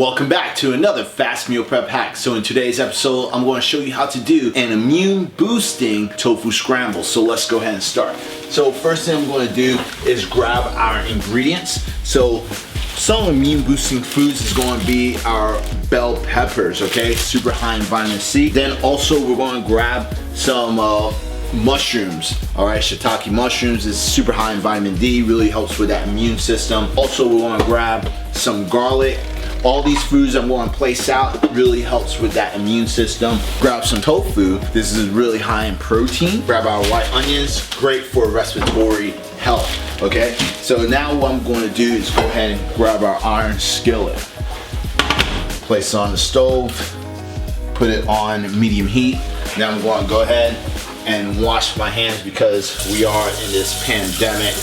Welcome back to another fast meal prep hack. So in today's episode, I'm going to show you how to do an immune boosting tofu scramble. So let's go ahead and start. So first thing I'm going to do is grab our ingredients. So some immune boosting foods is going to be our bell peppers, okay? Super high in vitamin C. Then also we're going to grab some mushrooms, all right? Shiitake mushrooms is super high in vitamin D, really helps with that immune system. Also we're going to grab some garlic. All these foods I'm going to place out really helps with that immune system. Grab some tofu. This is really high in protein. Grab our white onions, great for respiratory health, okay? So now what I'm going to do is go ahead and grab our iron skillet. Place it on the stove, put it on medium heat. Now I'm going to go ahead and wash my hands because we are in this pandemic,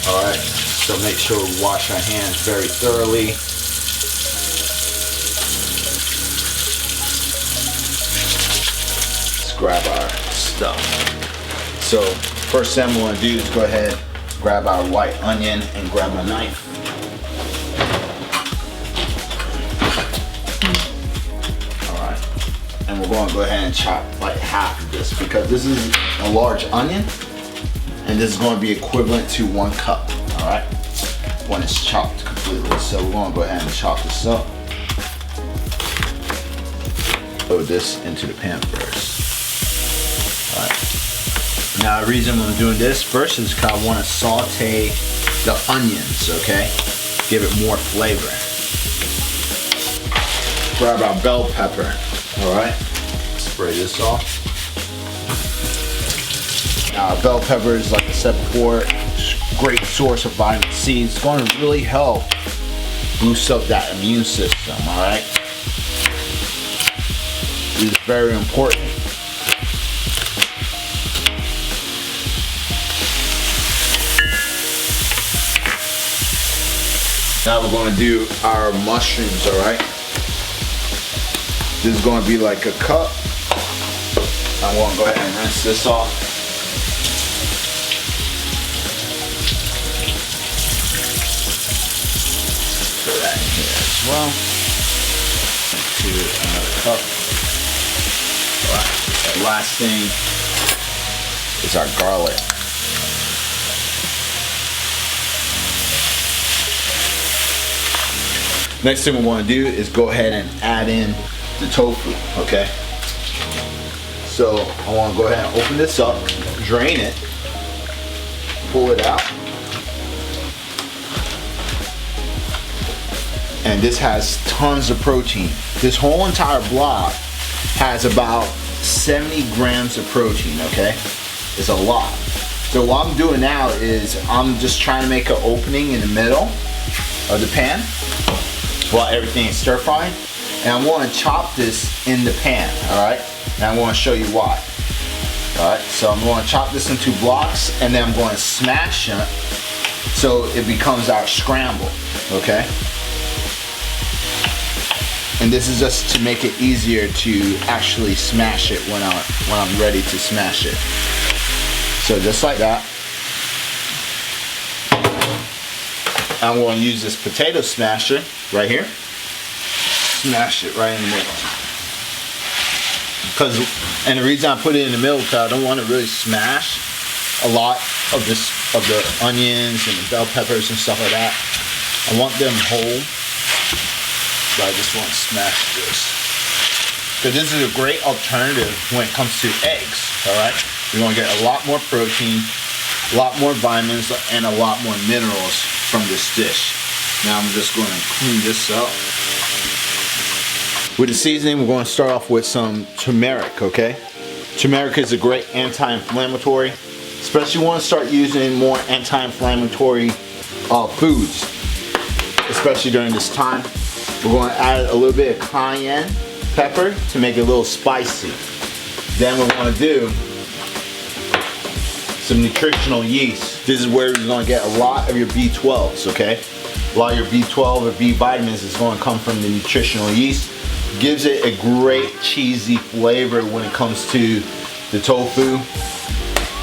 all right? So make sure we wash our hands very thoroughly. Grab our stuff. So first thing I'm going to do is go ahead, grab our white onion and grab a knife. Alright, and we're going to go ahead and chop like half of this because this is a large onion and this is going to be equivalent to 1 cup, alright, when it's chopped completely. So we're going to go ahead and chop this up. Throw this into the pan first. Now the reason I'm doing this first is because I want to saute the onions, okay? Give it more flavor. Grab our bell pepper, alright? Spray this off. Now bell pepper is, like I said before, great source of vitamin C. It's going to really help boost up that immune system, alright? This is very important. Now we're going to do our mushrooms, all right? This is going to be like a cup. I'm going to go ahead and rinse this off. Put that in here as well. Into another cup. All right. The last thing is our garlic. Next thing we want to do is go ahead and add in the tofu, okay? So I want to go ahead and open this up, drain it, pull it out. And this has tons of protein. This whole entire block has about 70 grams of protein, okay? It's a lot. So what I'm doing now is I'm just trying to make an opening in the middle of the pan while everything is stir frying, and I'm going to chop this in the pan, all right? And I'm going to show you why. All right, so I'm going to chop this into blocks, and then I'm going to smash it so it becomes our scramble, okay? And this is just to make it easier to actually smash it when I'm ready to smash it. So just like that. I'm going to use this potato smasher right here. Smash it right in the middle. And the reason I put it in the middle because I don't want to really smash a lot of the onions and the bell peppers and stuff like that. I want them whole, but I just want to smash this. Because this is a great alternative when it comes to eggs, all right? You're going to get a lot more protein, a lot more vitamins, and a lot more minerals from this dish. Now I'm just going to clean this up. With the seasoning, we're going to start off with some turmeric, okay? Turmeric is a great anti-inflammatory, especially when you want to start using more anti-inflammatory foods, especially during this time. We're going to add a little bit of cayenne pepper to make it a little spicy. Then we're going to do some nutritional yeast. This is where you're going to get a lot of your B12s, okay? A lot of your B12 or B vitamins is going to come from the nutritional yeast. Gives it a great cheesy flavor when it comes to the tofu.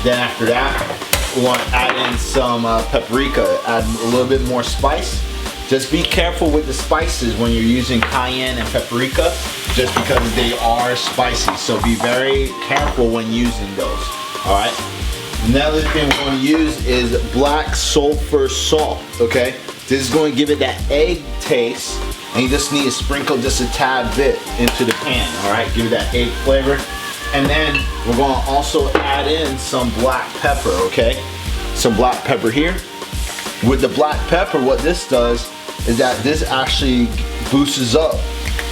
Then after that, we want to add in some paprika, add a little bit more spice. Just be careful with the spices when you're using cayenne and paprika, just because they are spicy. So be very careful when using those. All right. Another thing we're going to use is black sulfur salt. Okay. This is going to give it that egg taste, and you just need to sprinkle just a tad bit into the pan. All right. Give it that egg flavor, and then we're going to also add in some black pepper. Okay. Some black pepper here. With the black pepper, what this does is that this actually boosts up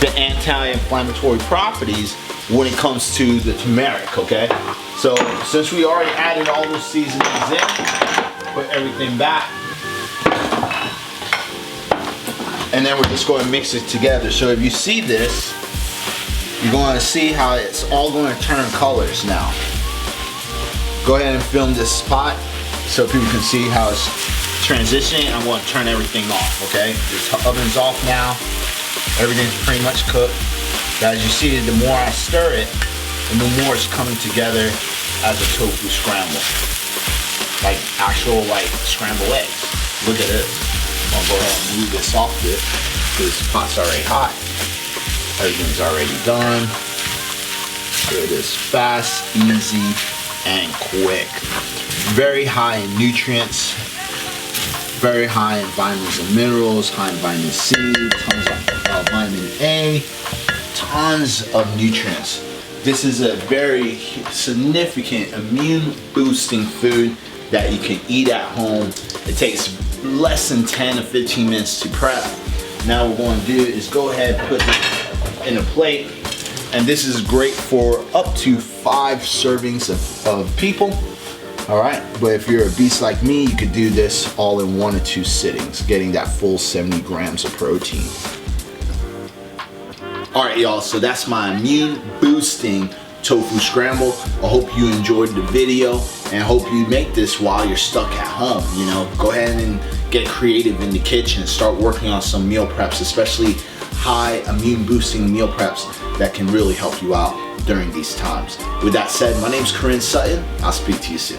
the anti-inflammatory properties when it comes to the turmeric, okay? So since we already added all those seasonings in, put everything back, and then we're just going to mix it together. So if you see this, you're going to see how it's all going to turn colors now. Go ahead and film this spot so people can see how it's transitioning. I'm going to turn everything off, okay? This oven's off now. Everything's pretty much cooked. As you see, the more I stir it, the more it's coming together as a tofu scramble. Like actual scrambled eggs. Look at this. I'll go ahead and move this off this because this pot's already hot. Everything's already done. It is fast, easy, and quick. Very high in nutrients. Very high in vitamins and minerals, high in vitamin C, tons of vitamin A, tons of nutrients. This is a very significant immune boosting food that you can eat at home. It takes less than 10 to 15 minutes to prep. Now what we're going to do is go ahead and put this in a plate, and this is great for up to 5 servings of people. Alright, but if you're a beast like me, you could do this all in 1 or 2 sittings, getting that full 70 grams of protein. Alright y'all, so that's my immune boosting tofu scramble. I hope you enjoyed the video, and hope you make this while you're stuck at home. You know, go ahead and get creative in the kitchen, start working on some meal preps, especially high immune boosting meal preps that can really help you out during these times. With that said, my name's Corinne Sutton. I'll speak to you soon.